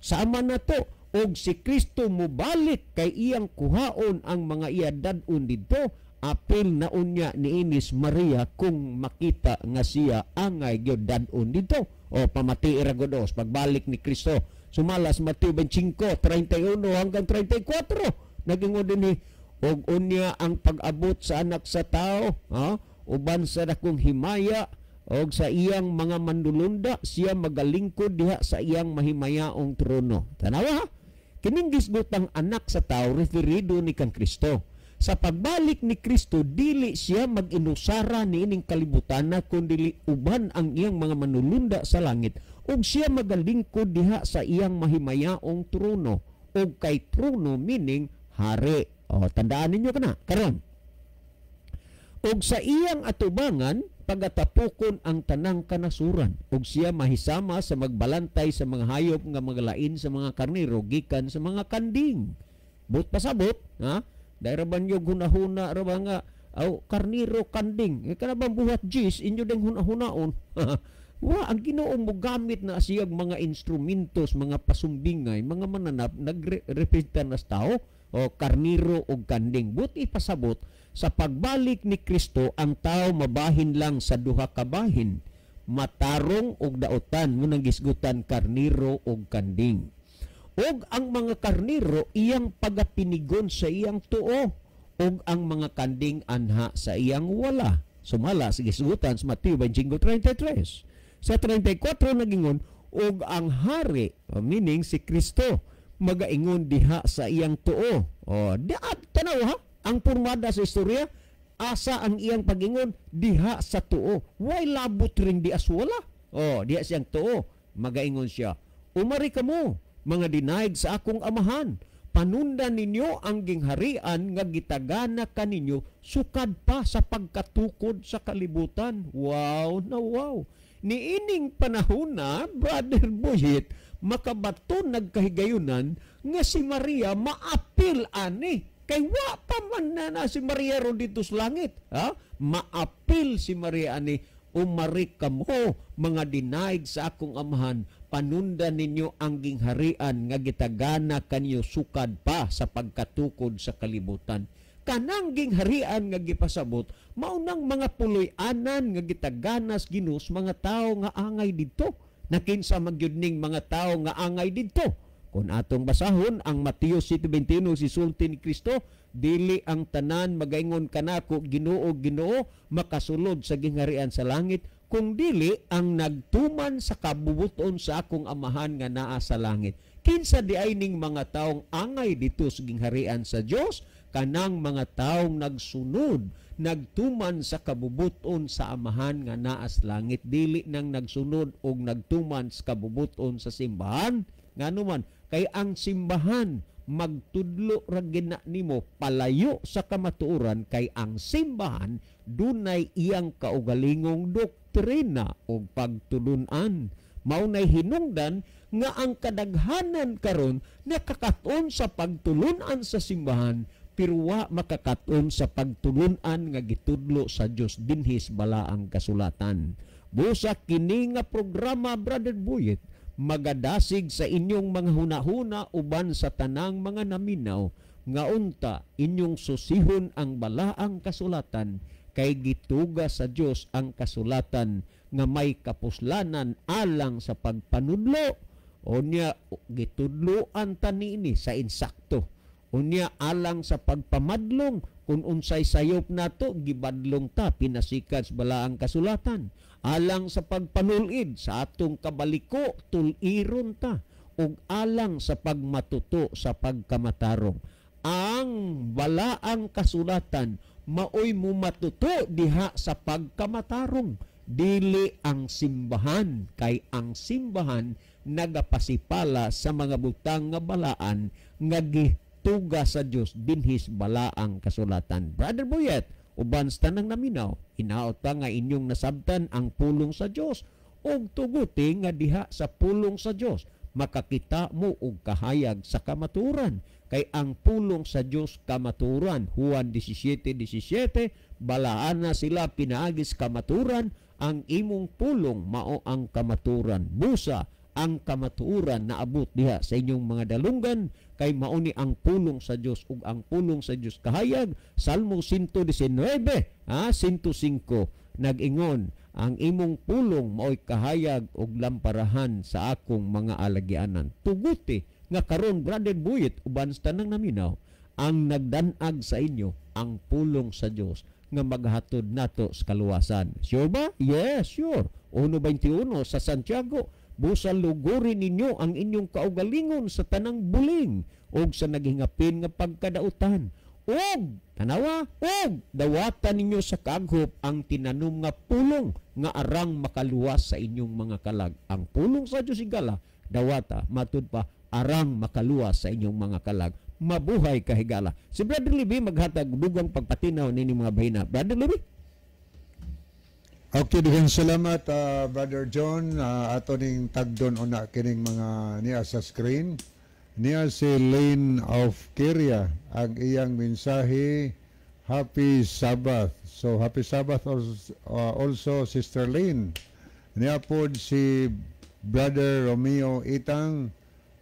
Sama na to, og si Kristo mubalik kay iyang kuhaon ang mga iyadad-on dito, apil na unya ni Inis Maria kung makita nga siya angay gyud dad-on dito. O pamati iragodos pagbalik ni Kristo. Sumalas Mateo 25:31 hanggang 34. Nagingon dinhi og unya ang pag-abot sa anak sa tao, uban sa dakong himaya og sa iyang mga mandulunda, siya magalingkod diha sa iyang mahimayaong trono. Tanawa, kining gisgutang anak sa tao referido ni kang Kristo. Sa pagbalik ni Kristo, dili siya mag-inusara ni ining kalibutan na kundi uban ang iyang mga manulunda sa langit ug siya magalingkod diha sa iyang mahimayaong trono. Og kay trono meaning hari. Tandaan ninyo kana karon. Og sa iyang atubangan pagatapukon ang tanang kanasuran ug siya mahisama sa magbalantay sa mga hayop nga magalain sa mga karnero gikan sa mga kanding. But pasabot, dahil raban yung hunahuna raban nga karniro kanding. Kana bang buhat jis inyo ding hunahunaon. Ang Ginoo mo gamit na siyang mga instrumentos, mga pasumbingay, mga mananap nagrepresenta na tao. o karniro ug kanding. Buti pasabot sa pagbalik ni Kristo ang tao mabahin lang sa duha ka bahin, matarong ug daotan ngunang gisgutan karniro ug kanding. Og ang mga karniro iyang pagapinigon sa iyang tuo og ang mga kanding anha sa iyang wala. Sumala sa gisgutan sa Mateo 25:33. Sa 34 nagingon og ang hari, meaning si Kristo, magaingon diha sa iyang tuo. O diat tanaw ha, ang pormada sa istorya asa ang iyang pagingon diha sa tuo. Why labot ring di aswala? O diha siyang tuo, magaingon siya. Umari kamo mga dinaig sa akong amahan, panundan ninyo ang gingharian nga gitagana kaninyo sukad pa sa pagkatukod sa kalibutan. Wow na wow. Niining panahon na, Brother Boyet, makabaton nagkahigayunan nga si Maria maapil ani. Kay wa pa man na si Maria ron dito sa langit. Ha? Maapil si Maria ani. Umari kamo mga dinaig sa akong amahan, panundan ninyo ang gingharian nga gitagana kanyo sukad pa sa pagkatukod sa kalibutan. Kanang gingharian nga gipasabot maunang mga puloy-anan nga gitaganas Ginoo mga tao nga angay didto. Nakinsa magyud ning mga tao nga angay didto. Kung atong basahon ang Mateo 7:21 sisulti ni Kristo, dili ang tanan magaingon kanako Ginoo Ginoo makasulod sa gingharian sa langit, kung dili ang nagtuman sa kabubuton sa akong amahan nga naa sa langit. Kinsa di ay ning mga taong angay dito sa gingharian sa Dios? Kanang mga taong nagsunod, nagtuman sa kabubuton sa amahan nga naa sa langit, dili nang nagsunod og nagtuman sa kabubuton sa simbahan. Ngano man kay ang simbahan magtudlo ra gina nimo palayo sa kamatuoran, kay ang simbahan dunay iyang kaugalingong doktrina o pagtulunan. Maunay hinungdan nga ang kadaghanan karon nakakaton sa pagtulunan sa simbahan, pero wa makakaton sa pagtulunan nga gitudlo sa Dios dinhis balaang kasulatan. Busa kini nga programa, Brother Boyet, magadasig sa inyong mga hunahuna uban sa tanang mga naminaw nga unta inyong susihon ang balaang kasulatan, kay gituga sa Dios ang kasulatan nga may kapuslanan alang sa pagpanudlo. Unya gitudloan ta niini sa insakto. Unya alang sa pagpamadlong, kung unsay sayop nato gibadlong ta pinasikat sa balaang kasulatan. Alang sa pagpanulid sa atong kabaliko tuliron ta, ug alang sa pagmatuto sa pagkamatarong. Ang balaang kasulatan maoy mo matuto diha sa pagkamatarong, dili ang simbahan, kay ang simbahan nagapasipala sa mga butang nga balaan nga gituga sa Dios dinhis balaang kasulatan. Brother Boyet, uban sa tanang naminaw, hinaot pa nga inyong nasabtan ang pulong sa Dios, og tuguti nga diha sa pulong sa Dios makakita mo og kahayag sa kamaturan, kay ang pulong sa Dios kamaturan. Juan 17:17, balaan na sila pinaagis kamaturan, ang imong pulong mao ang kamaturan. Busa ang kamaturan na abot diha sa inyong mga dalunggan, kay mauni ang pulong sa Dios, ug ang pulong sa Dios kahayag. Salmo 119, 105 nag-ingon, ang imong pulong maoy kahayag ug lamparahan sa akong mga alagyanan. Tuguti nga karon, Brother Boyet, uban sa tanang naminaw, ang nagdanag sa inyo ang pulong sa Dios nga maghatod nato sa kaluwasan. Sure ba? Yes, sure. 1:21 sa Santiago, busa lugurin ninyo ang inyong kaugalingon sa tanang buling og sa naghingapin nga pagkadautan. Og tanawa, og dawatan ninyo sa kaghop ang tinanom nga pulong nga arang makaluwas sa inyong mga kalag. Ang pulong sa Dios higala, dawata matud pa arang makaluwas sa inyong mga kalag. Mabuhay ka higala. Si Brother Libby maghatag dugang pagpatinaw nini mga bahina. Brother Libby? Okay, dihan salamat Brother John. Ato ning tagdon una kining mga niya sa screen. Niya si Lane of Kiria, ang iyang mensahe, Happy Sabbath. So Happy Sabbath also Sister Lane. Niya po si Brother Romeo Itang,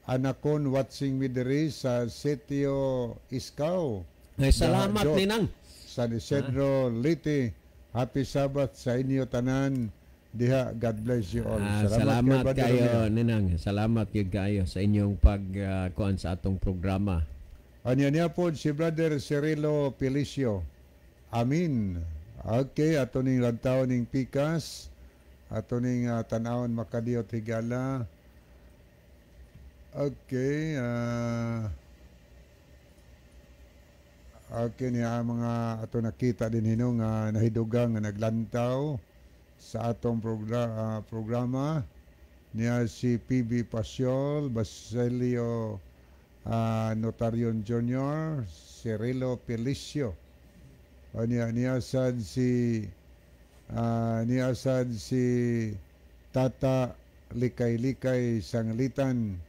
anakon watching me diri sa Sitio Iscao. Ay, salamat Diyos, ninang. San Isidro, Liti. Happy Sabbath sa inyo tanan. Diha, God bless you all. Salamat kay Brother kayo, Romeo. ninang. Salamat yun kayo sa inyong pagkuhan sa atong programa. Anya niya po si Brother Cirilo Felicio. Amin. Okay, ato ning lantaw ning pikas. Ato ning tanawon makadiyot higala. Okay, okay niya mga ato nakita din hinong nahidugang nga naglantaw sa atong programa niya si PB Pasiol, Basilio Notarion Jr., Cirilo Felicio. Niya sad si Tata Likay-Likay Sanglitan.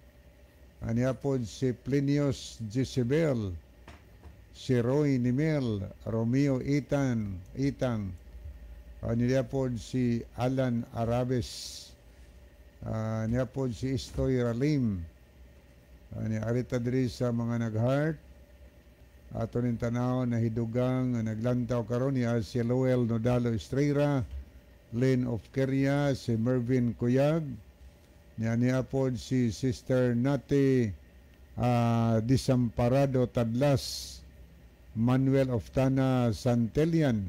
Niya po si Plinius Jezebel, si Roy Nimel, Romeo Itang, niya po si Alan Arabes, niya po si Istoy Ralim, ni arita diri sa mga nag-heart, ato ning tanaw na hidugang naglantaw karon niya si Lowell Nodalo Estrella, Lynn of Keria, si Mervin Cuyag, niya po si Sister Nati Disamparado Tadlas, Manuel of Tana Santelian.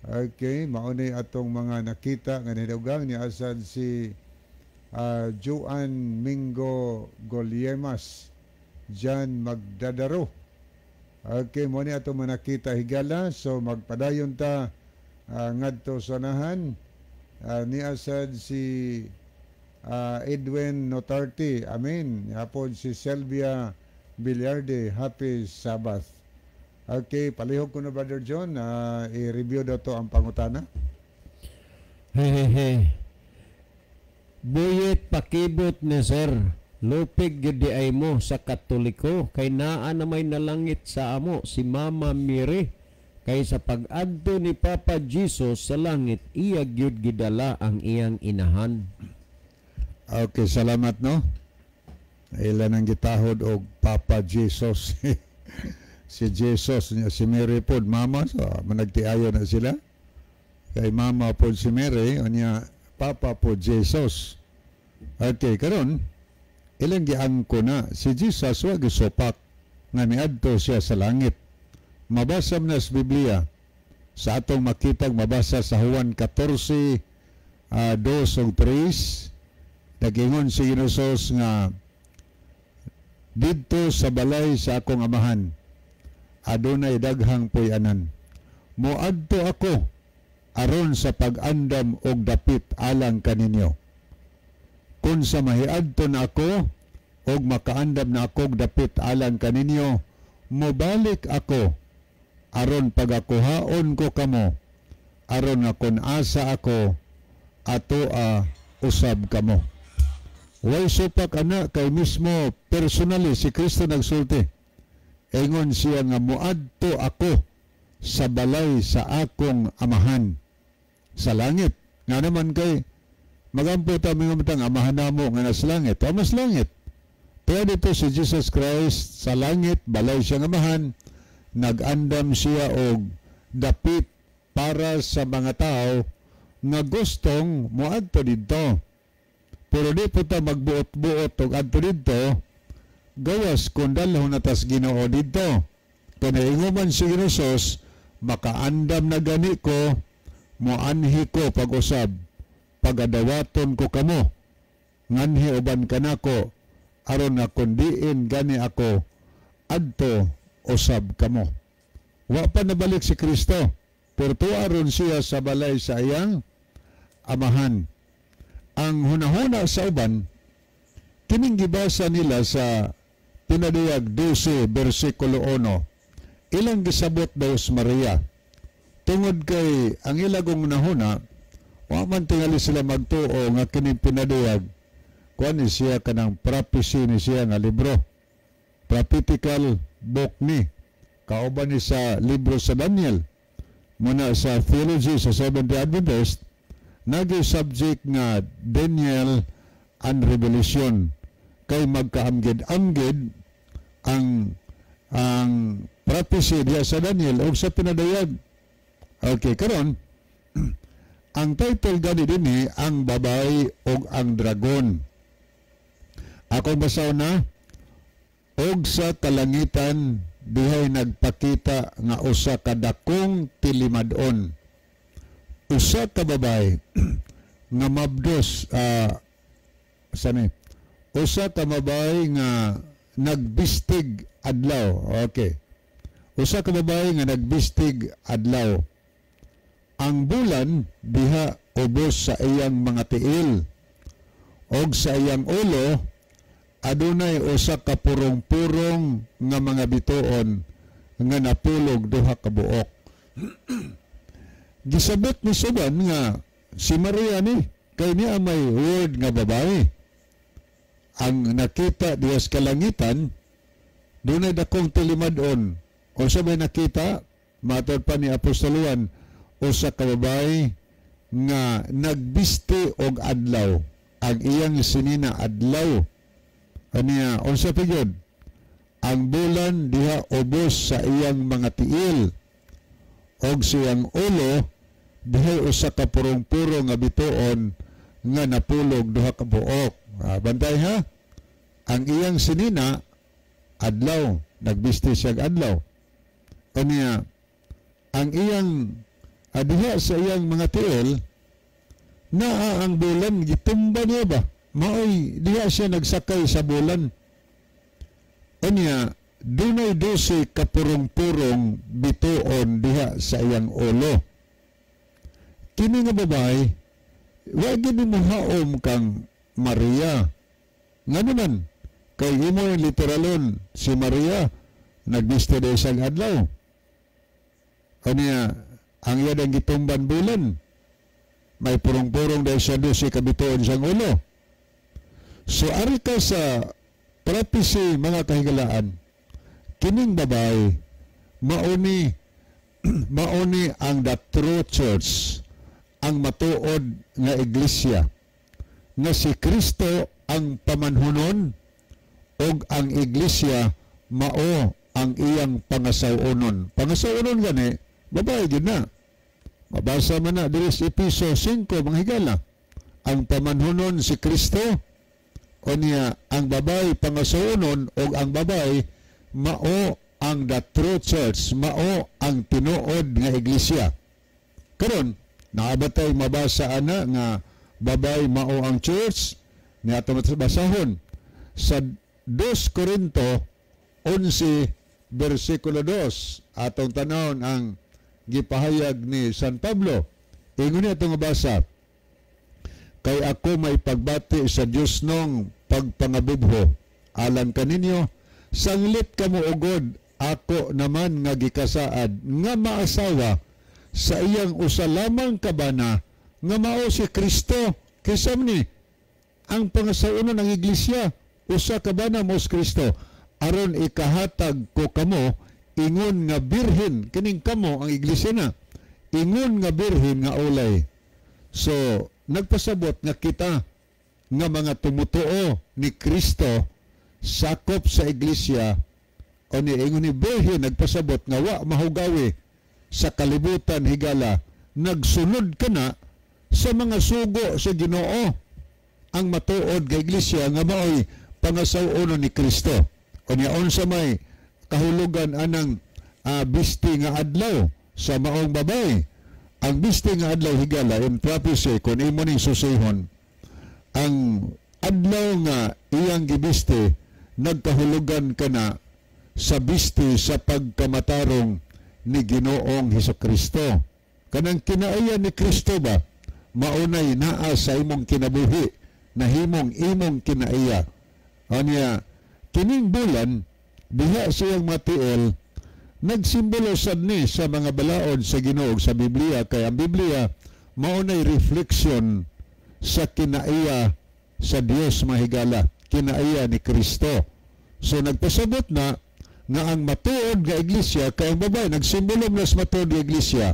Okay, maunay atong mga nakita nga nidugang ni asad si Juan Mingo Goliemas, Jan Magdadaro. Okay, mo ni atong mga nakita higala, so magpadayon ta ngadto sonahan. Ni asad si Edwin Notarti, amen. Hapon si Selvia Villarde, happy Sabbath. Okay, palihog ko na Brother John, i-review daw to ang pangutana. Hehehe. Buyit pakibot ni sir, lupig gudi ay mo sa Katoliko, kay naa na may nalangit sa amo si Mama Miri, kay sa pag-adto ni Papa Jesus sa langit, iya gyud gidala ang iyang inahan. Okay, salamat no. Ilan ang gitahod og Papa Jesus. Si Jesus niya si Mary pod mama, so managtiayo na sila. Kay mama pod si Mary, unya Papa pod Jesus. Okay, karon ilang giangko na si Jesus wa gisupak nga niadto siya sa langit. Mabasa na sa Biblia sa atong makitag mabasa sa Juan 14 2 ug 3. Nagingon si Jesus nga didto sa balay sa akong amahan adunay daghang puy-anan. Moadto ako aron sa pag-andam og dapit alang kaninyo. Kung sa mahiadto na ako og makaandam na ako og dapit alang kaninyo, mobalik ako aron pagakuhaon ko kamo aron na kun asa ako atoa usab kamo. Way supak ana kay mismo personally si Kristo nagsulti. Ingon siya nga muadto ako sa balay sa akong amahan sa langit. Nga naman kay magampo ta mingamtang amahan namo nga nasa langit. O mas langit. Pero dito si Jesus Christ sa langit, balay siyang amahan, nag-andam siya og dapit para sa mga tao nga gustong muadto dito. Pero di po ta magbuot-buot og adto dito, gawas kung dalhon natas Ginoo dito. Kung nainguman si Jesus, makaandam na gani ko, moanhi ko pag-usab, pagadawaton ko kamo, nganhi uban ka nako, aron nga kundiin gani ako, adto usab kamo. Wa pa nabalik si Kristo, pero tuaron siya sa balay sa iyang amahan. Ang hunahuna sa uban, kining gibasa nila sa Pinadiyag 12, versikulo 1. Ilang gisabot daw si Maria. Tungod kay ang ilagong nahuna, wa man tingali sila magtuo nga kining pinadiyag, kuan ni siya kanang prophecy ni siya nga libro. Prophetical book ni. Kauban ni sa libro sa Daniel. Muna sa theology sa Seventh-day Adventist, nagi subject nga Daniel and Revelation. kay magkaamgid-amgid ang prophecy diya sa Daniel o sa pinadayag. Okay, karon ang title gani dinhi ang babae o ang dragon. Ako basaw na, og sa kalangitan dihay nagpakita nga usa ka dakong tilimad-on. Usa ka babae nga mabdos usa ka babae nga nagbistig adlaw. Okay. Usa ka babae nga nagbistig adlaw. Ang bulan diha ubos sa iyang mga tiil. Og sa iyang ulo adunay usa ka purong-purong nga mga bituon nga napulog duha ka buok. Gisabot ni Suban nga si Maria ni kay niya may word nga babae. Ang nakita diya sa kalangitan dunay dakong tilimad-on. O sa may nakita, matod pa ni Apostol Juan, usa ka babae nga nagbisti og adlaw. Ang iyang sinina adlaw. Aniya, unsa pa gyud? Ang bulan diha ubos sa iyang mga tiil. Og siyang ulo diha usa ka purong-purong nga bituon nga napulog duha ka buok. Bantay ha? Ang iyang sinina adlaw, nagbisti siya adlaw. Aniya, ang iyang diha sa iyang mga tiil naa ang bulan gitumba niya ba? Maoy diha siya nagsakay sa bulan. Aniya, dunay 12 ka purong-purong bituon diha sa iyang ulo. Kini nga babae, wa gini mo haom kang Maria. Nga naman, kay imo literalon si Maria nagbiste de isang adlaw. Aniya, ang iya dang gitumban bulan. May purong-purong dahil siya 12 ka bituon siyang ulo. So, ari ka sa prophecy mga kahigalaan, kining babae, mauni ang the true church, ang matuod nga iglesia, nga si Kristo ang pamanhunon, og ang iglesia mao ang iyang pangasawunon. Pangasawunon gani, babae din na. Mabasa man na diri sa Episo 5 mga higala. Ang pamanhunon si Kristo, o niya ang babae pangasawunon, o ang babae mao ang the true church, mao ang tinuod nga iglesia. Karon naabatay mabasa ana nga babae mao ang church, niya ato basahon sa 2 Corinto 11 versikulo 2 atong tanawon ang gipahayag ni San Pablo. Ingon niya itong basa, kay ako may pagbati sa Diyos nung pagpangabubho alang kaninyo, sanglit kamo ugod ako naman nga gikasaad nga maasawa sa iyang usa lamang kabana nga mao si Kristo. Kaysa ni ang pangasaunon ng iglesia usa kabana mo si Kristo, aron ikahatag ko kamo ingon nga birhen, kining kamo ang iglesia na, ingon nga birhen nga ulay. So nagpasabot nga kita nga mga tumutuo ni Kristo sakop sa iglesia, o ni ingon ni birhen nagpasabot nga wa mahugawi sa kalibutan higala, nagsunod ka na sa mga sugo sa Ginoo, ang matuod nga iglesia nga maoy pangasawunon ni Kristo. O niya unsa may kahulugan anang bisti nga adlaw sa maong babae. Ang bisti nga adlaw higala in prophecy, kung imo ning susihon, ang adlaw nga iyang gibisti nagkahulugan kana sa bisti sa pagkamatarong ni Ginoong Hesukristo. Kanang kinaiya ni Kristo ba maunay naa sa imong kinabuhi na imong kinaiya. Anya kining bulan diha siyang matiil nagsimbolo sad ni sa mga balaod sa Ginoo sa Biblia, kay ang Biblia maunay reflection sa kinaiya sa Dios mahigala, kinaiya ni Kristo. So nagpasabot na nga ang matuod nga iglesia, kay ang babae nagsimbolo na sa matuod nga iglesia.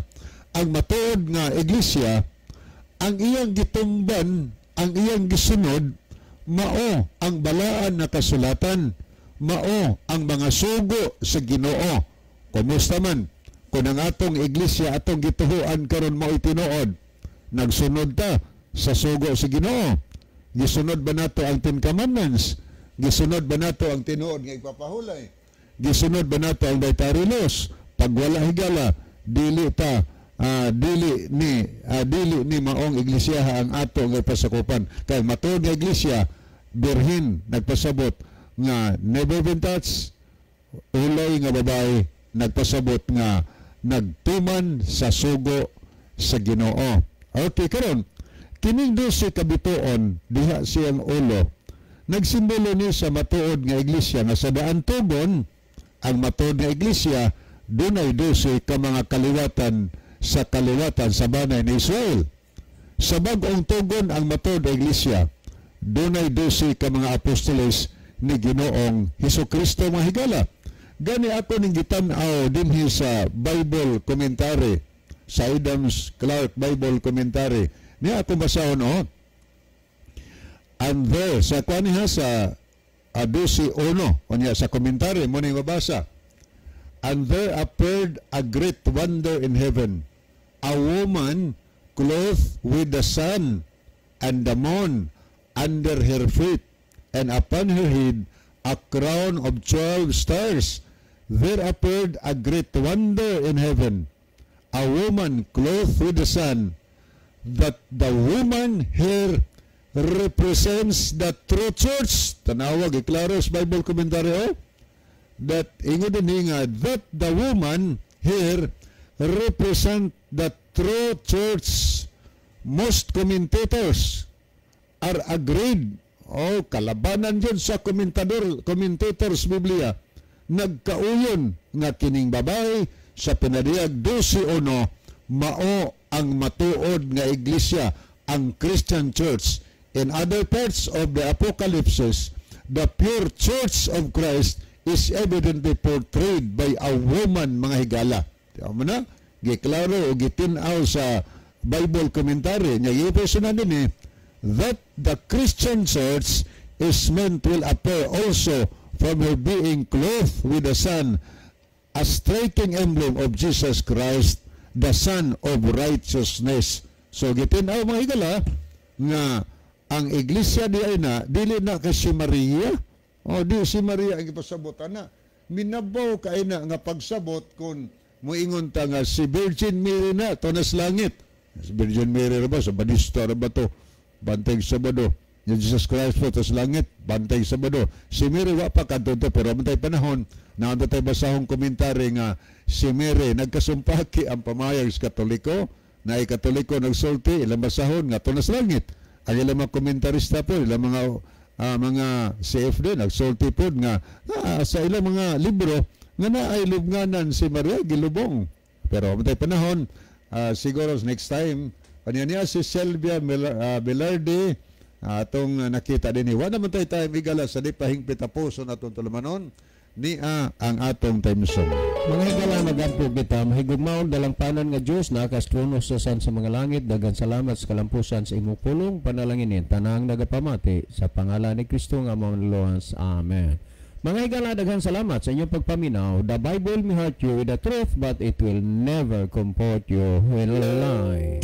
Ang matuod nga iglesia, ang iyang gitumban, ang iyang gisunod mao ang balaan na kasulatan, mao ang mga sugo sa Ginoo. Kumusta man kung ang atong iglesia atong gituhuan karon mao tinuod, nagsunod ta sa sugo sa Ginoo? Gisunod ba nato ang Ten Commandments? Gisunod ba nato ang tinuod nga ipapahulay? Gisunod ba nato ang dietary laws? Pag wala higala, dili ni maong iglesia ang ato nga pasakupan. Kay matuod nga iglesia, birhin nagpasabot nga never been touched, ulay nga babae nagpasabot nga nagtuman sa sugo sa Ginoo. Okay, karon kining 12 kabituon diha siyang ulo, nagsimbolo ni sa matuod nga iglesia nga sa daan tugon ang matuod nga iglesia dunay 12 ka mga kaliwatan sa banay ni Israel. Sa bag-ong tugon ang matuod nga iglesia dunay 12 ka mga apostoles ni Ginoong Hesukristo mga higala. Gani ako ning gitan-aw dinhi sa Bible commentary, sa Adams Clark Bible commentary. Niya ako basahon and there sa kuaniha sa 12:1 unya sa komentary mo ni mabasa, and there appeared a great wonder in heaven, a woman clothed with the sun and the moon under her feet, and upon her head a crown of 12 stars. There appeared a great wonder in heaven, a woman clothed with the sun. That the woman here represents the true church. Tanawag, iklaro sa Bible commentary, that ingo din nga, that the woman here represent the true church. Most commentators are agreed, kalabanan dyan sa commentators Biblia, nagkauyon nga kining babae sa pinadiyag 12:1 mao ang matuod nga iglesia, ang Christian church. In other parts of the Apocalypse, the pure church of Christ is evidently portrayed by a woman mga higala. Tiyo mo na, giklaro o gitinaw sa Bible commentary niya personal din that the Christian church is meant will appear also from her being clothed with the sun, a striking emblem of Jesus Christ, the Son of Righteousness. So gitinaw mga higala nga ang iglesia di ay dili na kay si Maria. Di si Maria ang ipasabot na. Minabaw kay na nga pagsabot kung muingon ta nga si Virgin Mary na to nas langit. Si Virgin Mary ra ba sa Badista ra ba to? Bantay Sabado. Yung Jesus Christ po tas langit, bantay Sabado. Si Mary wa pa kadto pero bantay panahon na tayo basahong komentary nga si Mary nagkasumpaki ang pamayag sa Katoliko, na ay Katoliko nagsulti ilang basahon nga to nas langit. Ang ilang mga komentarista po, ilang mga CFD nagsulti po nga sa ilang mga libro nga na ay lubnganan si Maria gilubong. Pero bantay panahon, siguro next time niya si Sylvia Belardi atong nakita din wa naman tayo igala sa di pahingpit puso natong tulumanon ni ang atong time zone. Mga higala magadto kita mahigugmaon dalang panan nga Dios na kastrono sa mga langit, dagan salamat sa kalampusan sa imong pulong panalangin tanang nagapamati sa pangalan ni Kristo nga among luwas. Amen. Mga higala, daghang salamat sa inyong pagpaminaw. The Bible may hurt you with the truth, but it will never comfort you with a lie.